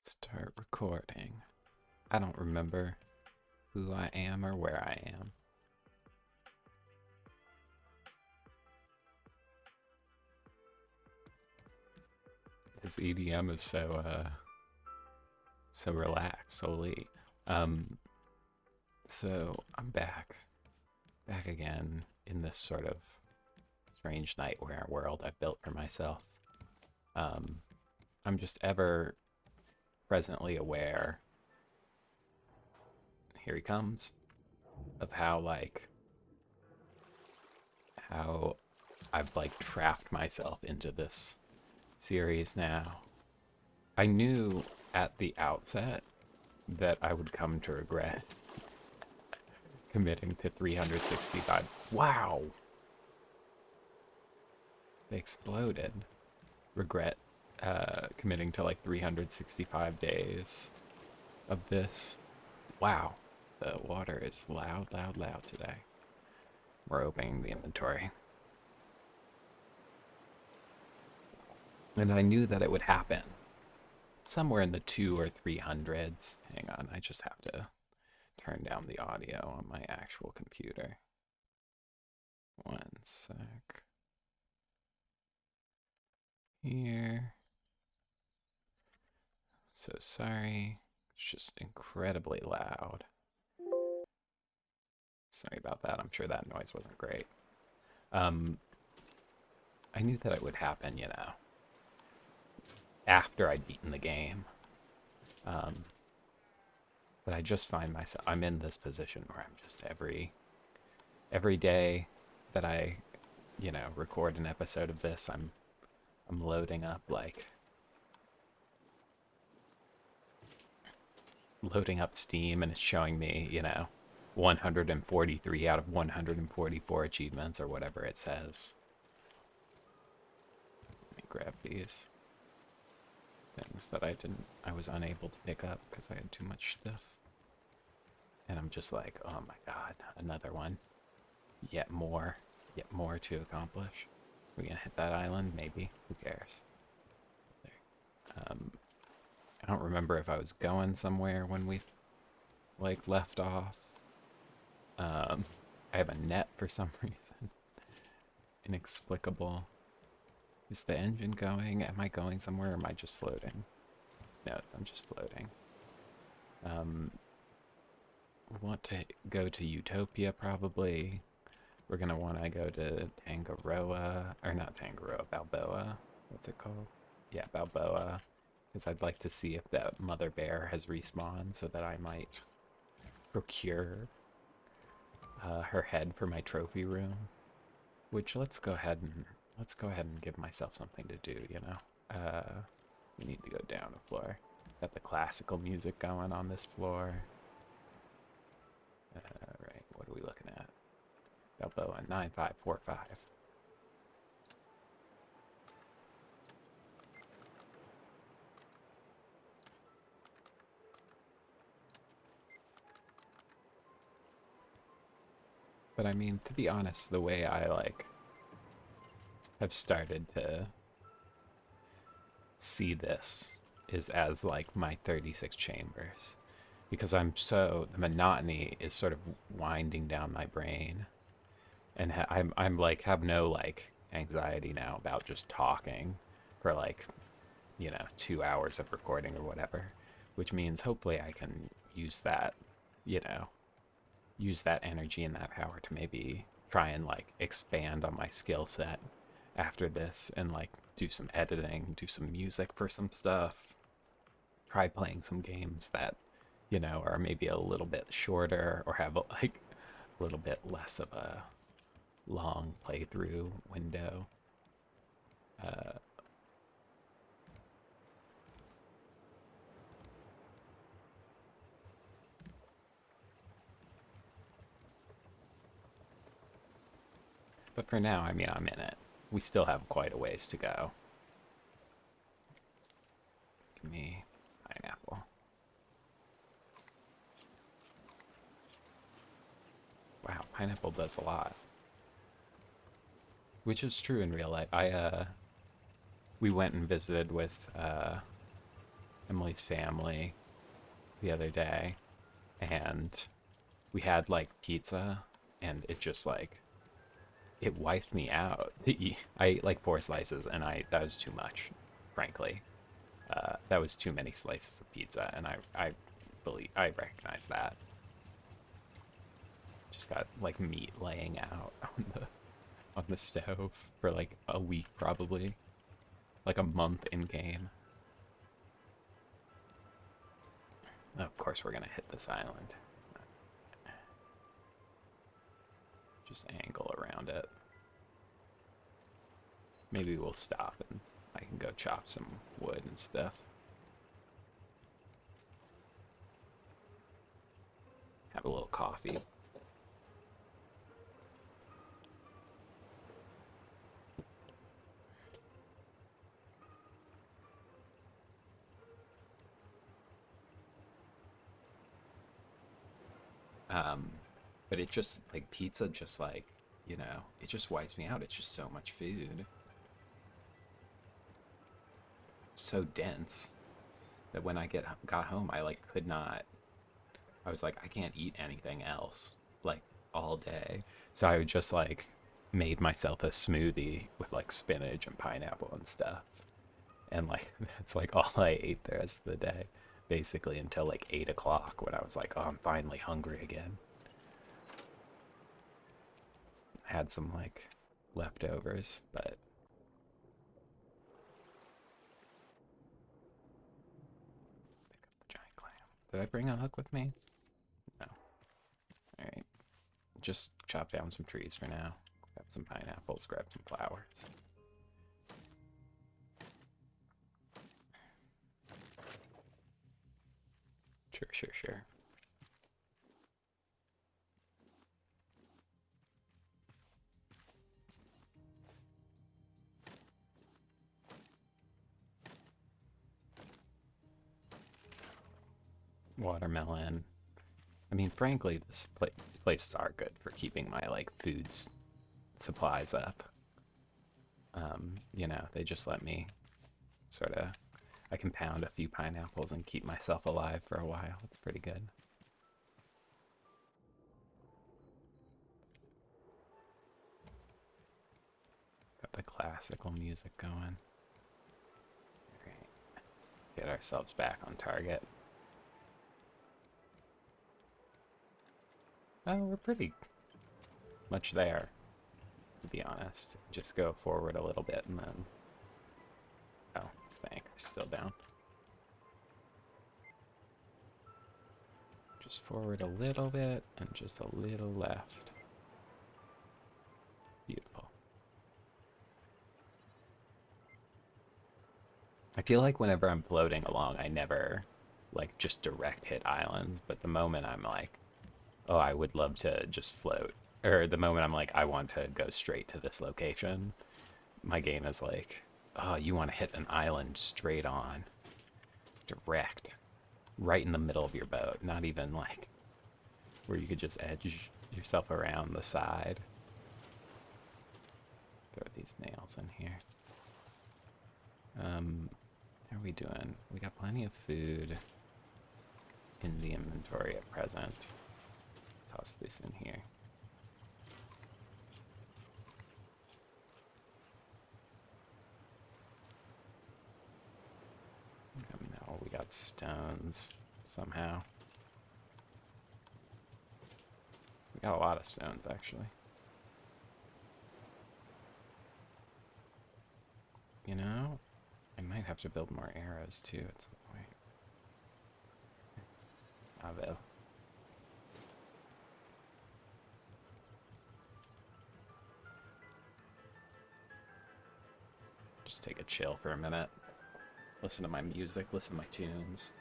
Start recording. I don't remember who I am or where I am. This EDM is so relaxed, holy. Um, so I'm back again in this sort of strange nightmare world I've built for myself. Um, I'm just ever presently aware, here he comes, of how I've trapped myself into this series now. I knew at the outset that I would come to regret committing to 365. Wow! They exploded. Regret committing to 365 days of this. Wow. The water is loud, loud, loud today. We're opening the inventory. And I knew that it would happen. Somewhere in the 200 or 300s. Hang on, I just have to turn down the audio on my actual computer. One sec. Here. So sorry. It's just incredibly loud. Sorry about that. I'm sure that noise wasn't great. I knew that it would happen, after I'd beaten the game. But I just find myself, I'm in this position where I'm just every day that I, record an episode of this, I'm loading up Steam, and it's showing me, 143 out of 144 achievements or whatever it says. Let me grab these things that I was unable to pick up because I had too much stuff. And I'm just like, oh my god, another one. Yet more to accomplish. We're gonna hit that island? Maybe. Who cares? There. I don't remember if I was going somewhere when we left off. I have a net for some reason. Inexplicable. Is the engine going? Am I going somewhere or am I just floating? No, I'm just floating. We want to go to Utopia probably. We're gonna want to go to Tangaroa, or not Tangaroa, Balboa. What's it called? Yeah, Balboa. Because I'd like to see if that mother bear has respawned so that I might procure her head for my trophy room. Which let's go ahead and give myself something to do, we need to go down a floor. Got the classical music going on this floor. Right, what are we looking at? Balboa 9545. But I mean, to be honest, the way I have started to see this is as my 36 chambers, because the monotony is sort of winding down my brain, and I'm have no anxiety now about just talking for 2 hours of recording or whatever, which means hopefully I can use that, use that energy and that power to maybe try and expand on my skill set after this, and do some editing, do some music for some stuff, try playing some games that are maybe a little bit shorter or have a little bit less of a long playthrough window. But for now, I mean, I'm in it. We still have quite a ways to go. Give me pineapple. Wow, pineapple does a lot. Which is true in real life. We went and visited with Emily's family the other day, and we had like pizza, and it just like it wiped me out to eat. I ate like 4 slices, and I that was too much, frankly. That was too many slices of pizza, and I believe I recognize that. Just got like meat laying out on the stove for like a week, probably like a month in game. Of course, we're gonna hit this island. Just angle around it. Maybe we'll stop and I can go chop some wood and stuff. Have a little coffee. Um, but it just like pizza, just like it just wipes me out. It's just so much food. It's so dense that when I got home, I like could not. I was like, I can't eat anything else like all day. So I would just like made myself a smoothie with like spinach and pineapple and stuff. And like that's like all I ate the rest of the day, basically until like 8 o'clock when I was like, oh, I'm finally hungry again. Had some like leftovers, but pick up the giant clam. Did I bring a hook with me? No. All right. Just chop down some trees for now. Grab some pineapples, grab some flowers. Sure. Watermelon. I mean, frankly, these places are good for keeping my like foods supplies up. They just let me sort of. I can pound a few pineapples and keep myself alive for a while. It's pretty good. Got the classical music going. Alright, let's get ourselves back on target. Oh, we're pretty much there, to be honest. Just go forward a little bit and then... Oh, the anchor's still down. Just forward a little bit and just a little left. Beautiful. I feel like whenever I'm floating along, I never like just direct hit islands, but the moment I'm like, oh, I would love to just float, or the moment I'm like, I want to go straight to this location, my game is like, oh, you want to hit an island straight on, direct, right in the middle of your boat, not even like where you could just edge yourself around the side. Throw these nails in here. How are we doing? We got plenty of food in the inventory at present. Toss this in here. No, we got stones somehow. We got a lot of stones, actually. You know, I might have to build more arrows, too, at some point. I will. Just take a chill for a minute. Listen to my music, listen to my tunes.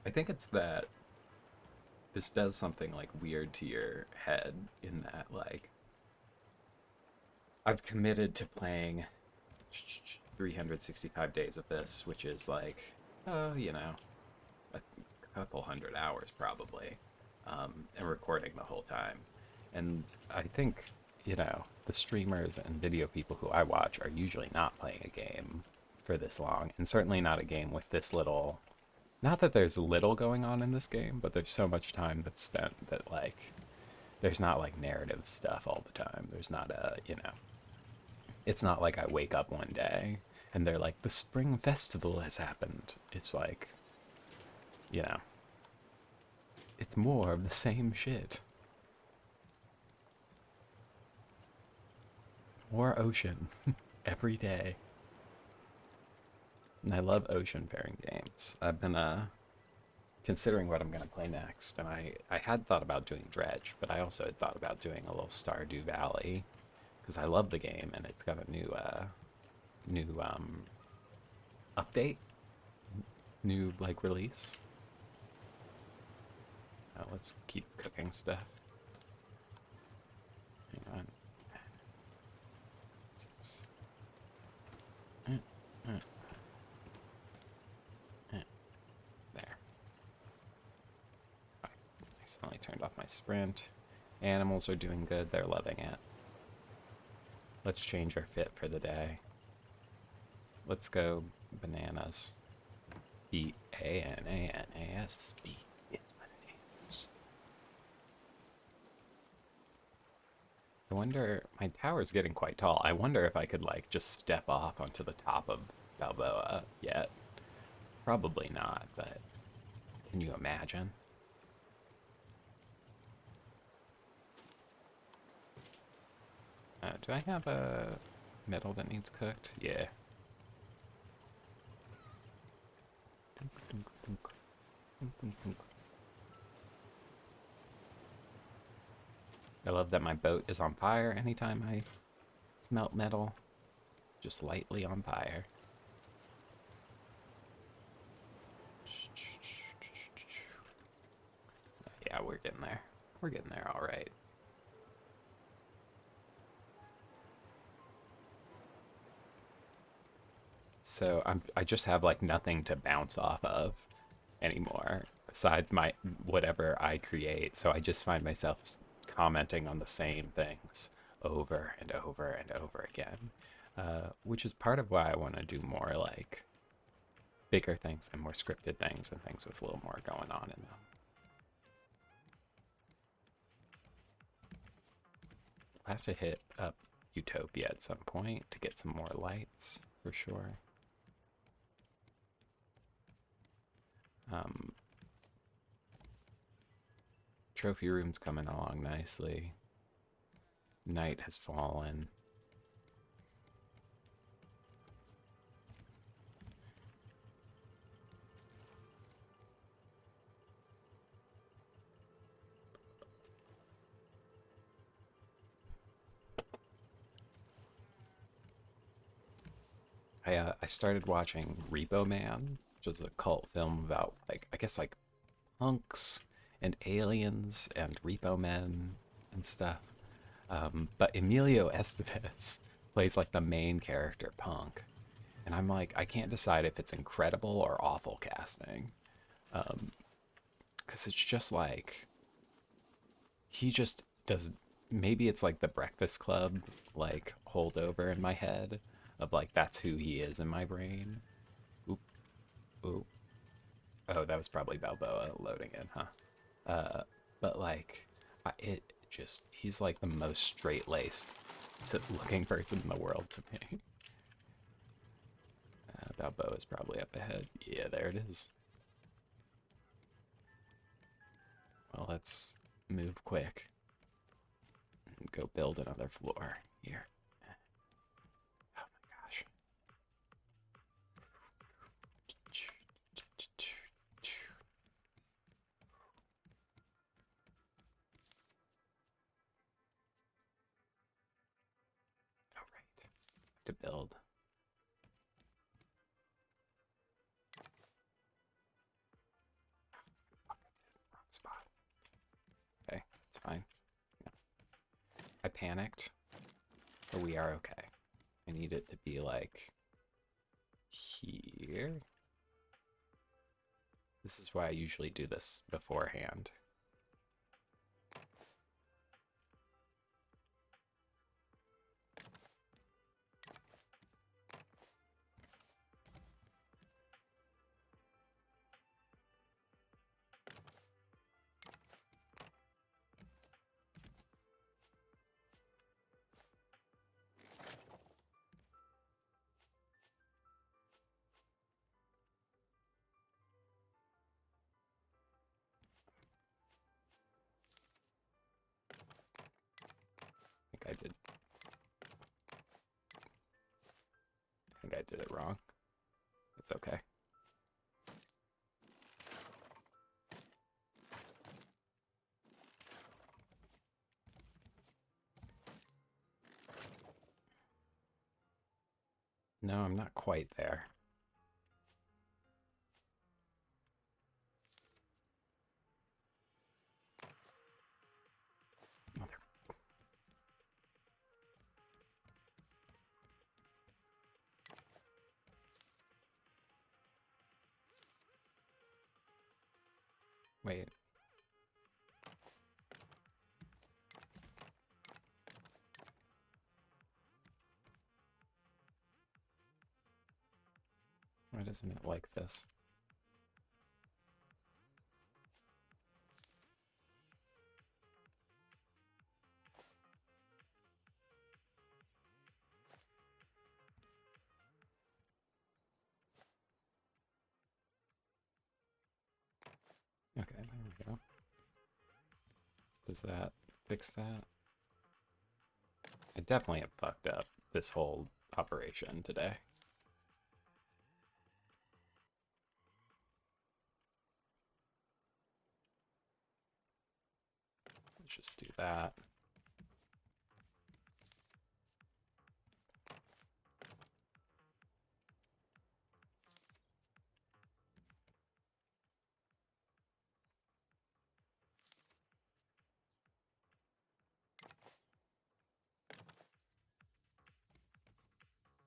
I think it's that this does something like weird to your head in that like I've committed to playing 365 days of this, which is like, a couple hundred hours probably, and recording the whole time. And I think you know, the streamers and video people who I watch are usually not playing a game for this long, and certainly not a game with this little. Not that there's little going on in this game, but there's so much time that's spent that, like, there's not like narrative stuff all the time. There's not a, you know, it's not like I wake up one day and they're like, the spring festival has happened. It's like, you know, it's more of the same shit. More ocean every day. And I love ocean faring games. I've been considering what I'm gonna play next, and I had thought about doing Dredge, but I also had thought about doing a little Stardew Valley because I love the game and it's got a new update, new like release. Let's keep cooking stuff. Hang on. Mm, mm, mm. There. I accidentally turned off my sprint. Animals are doing good. They're loving it. Let's change our fit for the day. Let's go bananas. B-A-N-A-N-A-S. Speed. It's bananas. I wonder, my tower's getting quite tall. I wonder if I could, like, just step off onto the top of Balboa yet. Probably not, but can you imagine? Do I have a metal that needs cooked? Yeah. I love that my boat is on fire anytime I smelt metal. Just lightly on fire. Yeah, we're getting there. We're getting there all right. So I just have like nothing to bounce off of anymore besides my whatever I create. So I just find myself commenting on the same things over and over and over again, which is part of why I want to do more like bigger things and more scripted things and things with a little more going on in them. I'll have to hit up Utopia at some point to get some more lights for sure. Trophy room's coming along nicely. Night has fallen. I started watching Repo Man, which is a cult film about like I guess like punks and aliens and repo men and stuff. But Emilio Estevez plays like the main character, Punk, and I'm like I can't decide if it's incredible or awful casting, because it's just like he just does. Maybe it's like the Breakfast Club like holdover in my head of like that's who he is in my brain. Oop, oop. Oh, that was probably Balboa loading in, huh? But like, it just he's like the most straight-laced looking person in the world to me. Balboa is probably up ahead. Yeah, there it is. Well, let's move quick and go build another floor here. Oh my gosh. All right, to build. Wrong spot. Okay, it's fine. Yeah. I panicked, but we are okay. I need it to be like here. This is why I usually do this beforehand. I think I did it wrong. It's okay. No, I'm not quite there. Mother. Wait. Why doesn't it like this? Okay, there we go. Does that fix that? I definitely have fucked up this whole operation today. Let's just do that.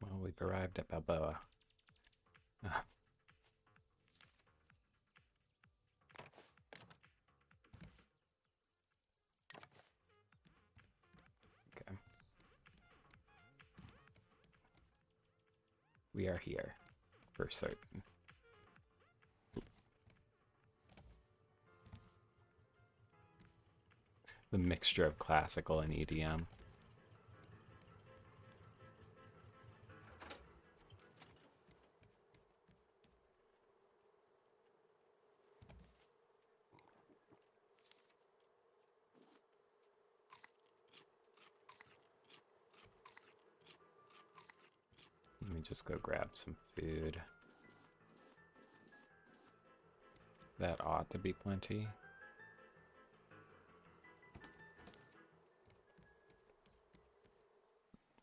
Well, we've arrived at Balboa. Okay. We are here, for certain. The mixture of classical and EDM. Let me just go grab some food. That ought to be plenty.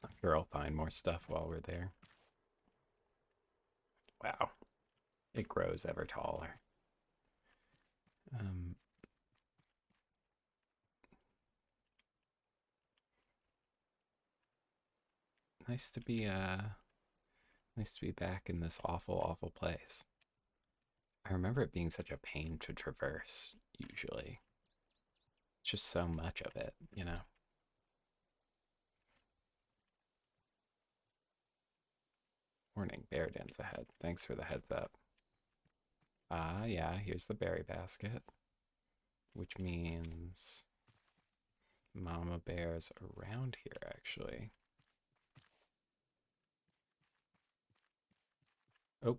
I'm sure I'll find more stuff while we're there. Wow. It grows ever taller. Nice to be back in this awful, awful place. I remember it being such a pain to traverse, usually. It's just so much of it, you know? Warning, bear dens ahead. Thanks for the heads up. Ah, yeah, here's the berry basket. Which means Mama Bear's around here, actually. Oh.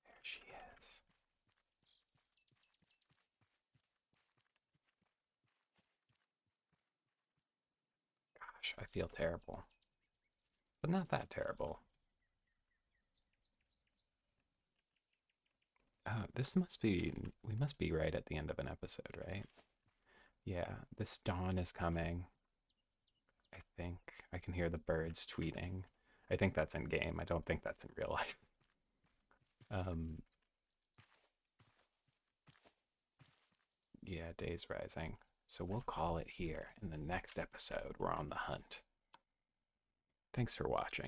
There she is. Gosh, I feel terrible. But not that terrible. Oh, we must be right at the end of an episode, right? Yeah, this dawn is coming. I think I can hear the birds tweeting. I think that's in game. I don't think that's in real life. Um, yeah, day's rising. So we'll call it here. In the next episode, we're on the hunt. Thanks for watching.